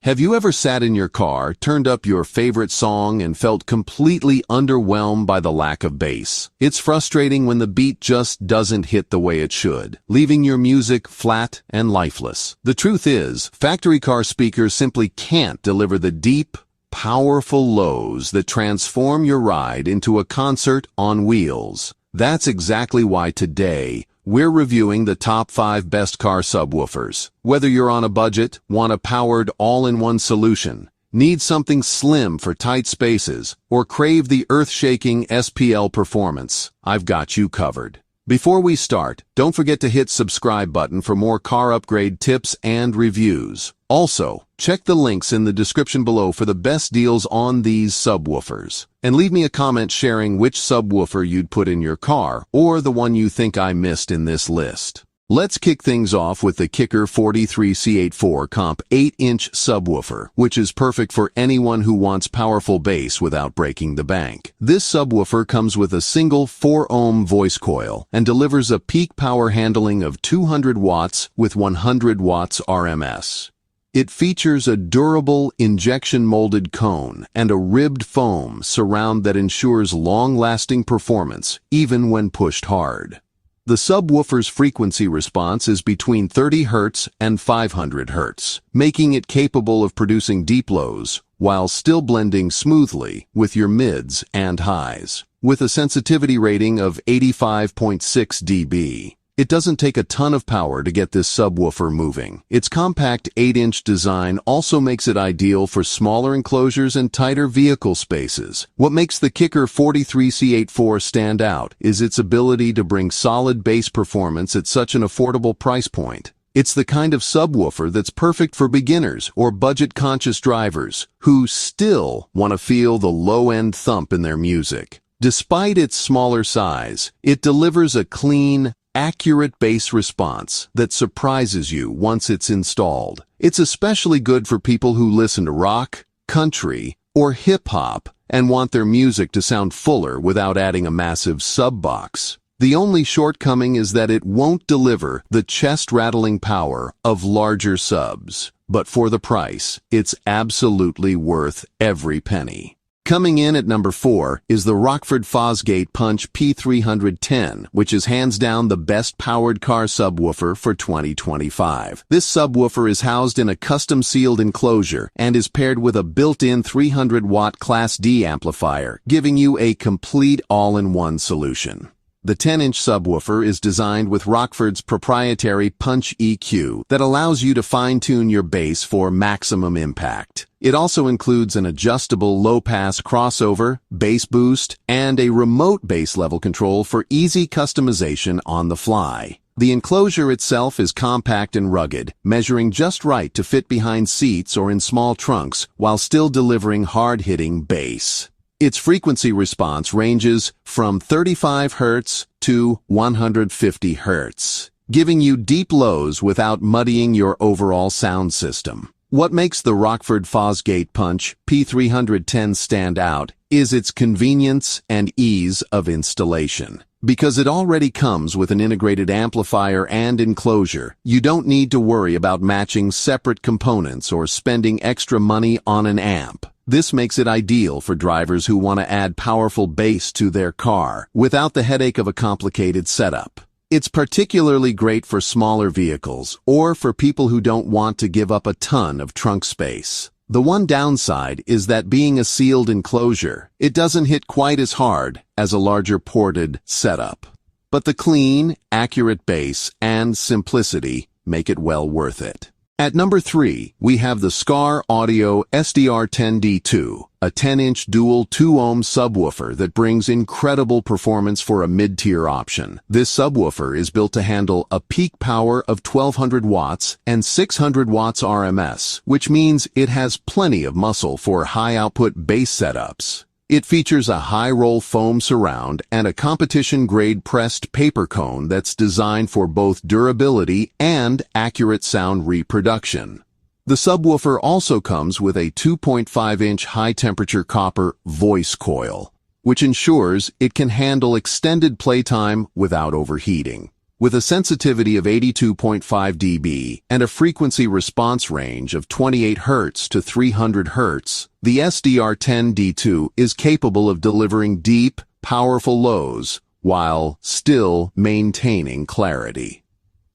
Have you ever sat in your car, turned up your favorite song, and felt completely underwhelmed by the lack of bass? It's frustrating when the beat just doesn't hit the way it should, leaving your music flat and lifeless. The truth is, factory car speakers simply can't deliver the deep, powerful lows that transform your ride into a concert on wheels. That's exactly why today, we're reviewing the top 5 best car subwoofers. Whether you're on a budget, want a powered all-in-one solution, need something slim for tight spaces, or crave the earth-shaking SPL performance, I've got you covered. Before we start, don't forget to hit subscribe button for more car upgrade tips and reviews. Also, check the links in the description below for the best deals on these subwoofers. And leave me a comment sharing which subwoofer you'd put in your car, or the one you think I missed in this list. Let's kick things off with the Kicker 43C84 Comp 8-inch subwoofer, which is perfect for anyone who wants powerful bass without breaking the bank. This subwoofer comes with a single 4-ohm voice coil and delivers a peak power handling of 200 watts with 100 watts RMS. It features a durable injection-molded cone and a ribbed foam surround that ensures long-lasting performance even when pushed hard. The subwoofer's frequency response is between 30 Hz and 500 Hz, making it capable of producing deep lows while still blending smoothly with your mids and highs. With a sensitivity rating of 85.6 dB, it doesn't take a ton of power to get this subwoofer moving. Its compact 8-inch design also makes it ideal for smaller enclosures and tighter vehicle spaces. What makes the Kicker 43C84 stand out is its ability to bring solid bass performance at such an affordable price point. It's the kind of subwoofer that's perfect for beginners or budget-conscious drivers who still want to feel the low-end thump in their music. Despite its smaller size, it delivers a clean, accurate bass response that surprises you once it's installed. It's especially good for people who listen to rock, country, or hip-hop and want their music to sound fuller without adding a massive sub-box. The only shortcoming is that it won't deliver the chest-rattling power of larger subs. But for the price, it's absolutely worth every penny. Coming in at number 4 is the Rockford Fosgate Punch P300-10, which is hands down the best powered car subwoofer for 2025. This subwoofer is housed in a custom-sealed enclosure and is paired with a built-in 300-watt Class D amplifier, giving you a complete all-in-one solution. The 10-inch subwoofer is designed with Rockford's proprietary Punch EQ that allows you to fine-tune your bass for maximum impact. It also includes an adjustable low-pass crossover, bass boost, and a remote bass level control for easy customization on the fly. The enclosure itself is compact and rugged, measuring just right to fit behind seats or in small trunks while still delivering hard-hitting bass. Its frequency response ranges from 35 Hz to 150 Hz, giving you deep lows without muddying your overall sound system. What makes the Rockford Fosgate Punch P300-10 stand out is its convenience and ease of installation. Because it already comes with an integrated amplifier and enclosure, you don't need to worry about matching separate components or spending extra money on an amp. This makes it ideal for drivers who want to add powerful bass to their car without the headache of a complicated setup. It's particularly great for smaller vehicles or for people who don't want to give up a ton of trunk space. The one downside is that being a sealed enclosure, it doesn't hit quite as hard as a larger ported setup. But the clean, accurate bass and simplicity make it well worth it. At number 3, we have the Skar Audio SDR-10 a 10-inch dual 2-ohm subwoofer that brings incredible performance for a mid-tier option. This subwoofer is built to handle a peak power of 1200 watts and 600 watts RMS, which means it has plenty of muscle for high-output bass setups. It features a high-roll foam surround and a competition-grade pressed paper cone that's designed for both durability and accurate sound reproduction. The subwoofer also comes with a 2.5-inch high-temperature copper voice coil, which ensures it can handle extended playtime without overheating. With a sensitivity of 82.5 dB and a frequency response range of 28 Hz to 300 Hz, the SDR-10 D2 is capable of delivering deep, powerful lows while still maintaining clarity.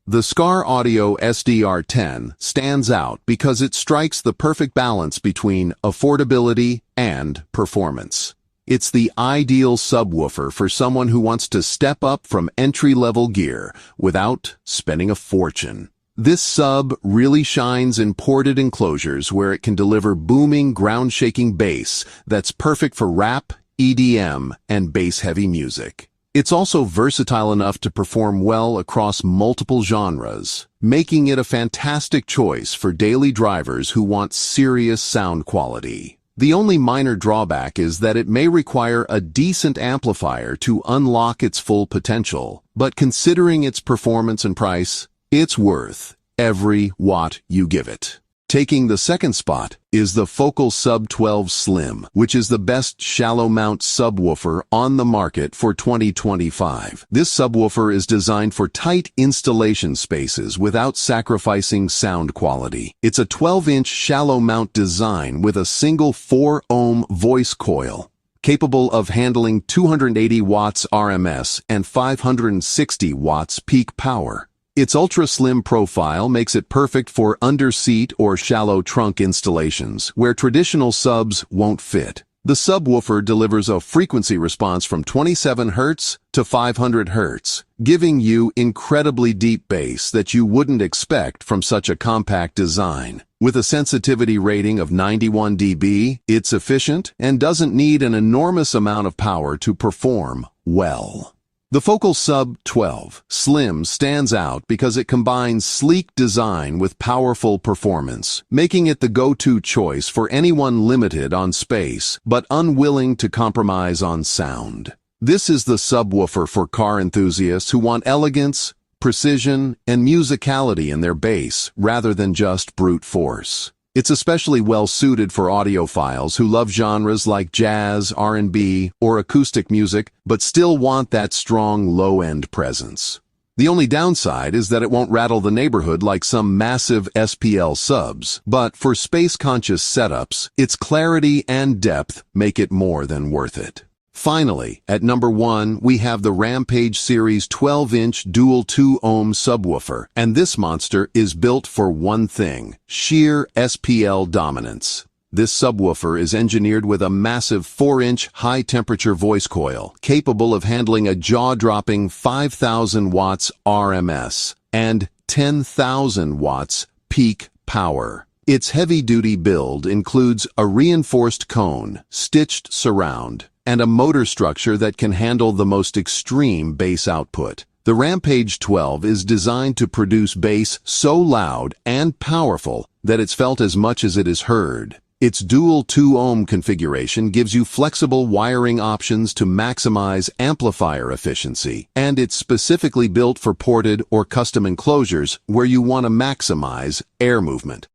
The Skar Audio SDR-10 stands out because it strikes the perfect balance between affordability and performance. It's the ideal subwoofer for someone who wants to step up from entry-level gear without spending a fortune. This sub really shines in ported enclosures where it can deliver booming, ground-shaking bass that's perfect for rap, EDM, and bass-heavy music. It's also versatile enough to perform well across multiple genres, making it a fantastic choice for daily drivers who want serious sound quality. The only minor drawback is that it may require a decent amplifier to unlock its full potential, but considering its performance and price, it's worth every watt you give it. Taking the second spot is the Focal Sub 12 Slim, which is the best shallow mount subwoofer on the market for 2025. This subwoofer is designed for tight installation spaces without sacrificing sound quality. It's a 12-inch shallow mount design with a single 4-ohm voice coil, capable of handling 280 watts RMS and 560 watts peak power. Its ultra-slim profile makes it perfect for under-seat or shallow trunk installations, where traditional subs won't fit. The subwoofer delivers a frequency response from 27 Hz to 500 Hz, giving you incredibly deep bass that you wouldn't expect from such a compact design. With a sensitivity rating of 91 dB, it's efficient and doesn't need an enormous amount of power to perform well. The Focal Sub 12 Slim stands out because it combines sleek design with powerful performance, making it the go-to choice for anyone limited on space but unwilling to compromise on sound. This is the subwoofer for car enthusiasts who want elegance, precision, and musicality in their bass rather than just brute force. It's especially well-suited for audiophiles who love genres like jazz, R&B, or acoustic music, but still want that strong low-end presence. The only downside is that it won't rattle the neighborhood like some massive SPL subs, but for space-conscious setups, its clarity and depth make it more than worth it. Finally, at number 1, we have the Rampage Series 12-inch dual 2-ohm subwoofer, and this monster is built for one thing: sheer SPL dominance. This subwoofer is engineered with a massive 4-inch high-temperature voice coil, capable of handling a jaw-dropping 5,000 watts RMS and 10,000 watts peak power. Its heavy-duty build includes a reinforced cone, stitched surround, and a motor structure that can handle the most extreme bass output. The Rampage 12 is designed to produce bass so loud and powerful that it's felt as much as it is heard. Its dual 2-ohm configuration gives you flexible wiring options to maximize amplifier efficiency, and it's specifically built for ported or custom enclosures where you want to maximize air movement.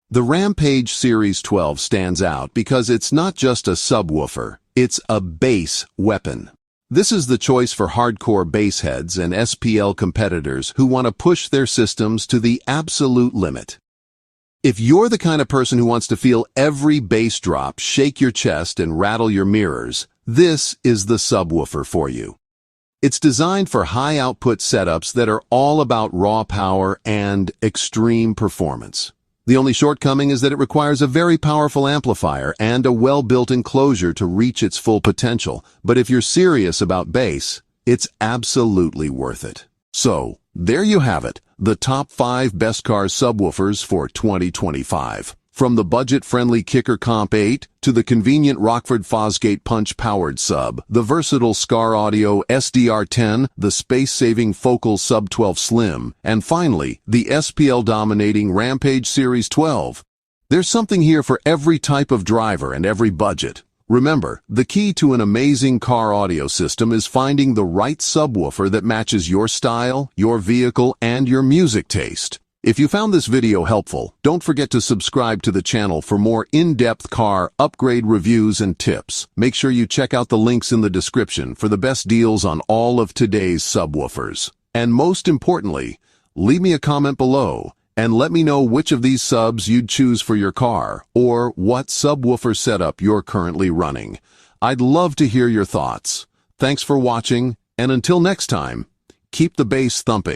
The Rampage Series 12 stands out because it's not just a subwoofer, it's a bass weapon. This is the choice for hardcore bass heads and SPL competitors who want to push their systems to the absolute limit. If you're the kind of person who wants to feel every bass drop shake your chest and rattle your mirrors, this is the subwoofer for you. It's designed for high-output setups that are all about raw power and extreme performance. The only shortcoming is that it requires a very powerful amplifier and a well-built enclosure to reach its full potential, but if you're serious about bass, it's absolutely worth it. So, there you have it, the top 5 best car subwoofers for 2025. From the budget-friendly Kicker Comp 8 to the convenient Rockford Fosgate Punch powered sub, the versatile Skar Audio SDR-10, the space-saving Focal Sub 12 Slim, and finally, the SPL-dominating Rampage Series 12. There's something here for every type of driver and every budget. Remember, the key to an amazing car audio system is finding the right subwoofer that matches your style, your vehicle, and your music taste. If you found this video helpful, don't forget to subscribe to the channel for more in-depth car upgrade reviews and tips. Make sure you check out the links in the description for the best deals on all of today's subwoofers. And most importantly, leave me a comment below and let me know which of these subs you'd choose for your car or what subwoofer setup you're currently running. I'd love to hear your thoughts. Thanks for watching, and until next time, keep the bass thumping.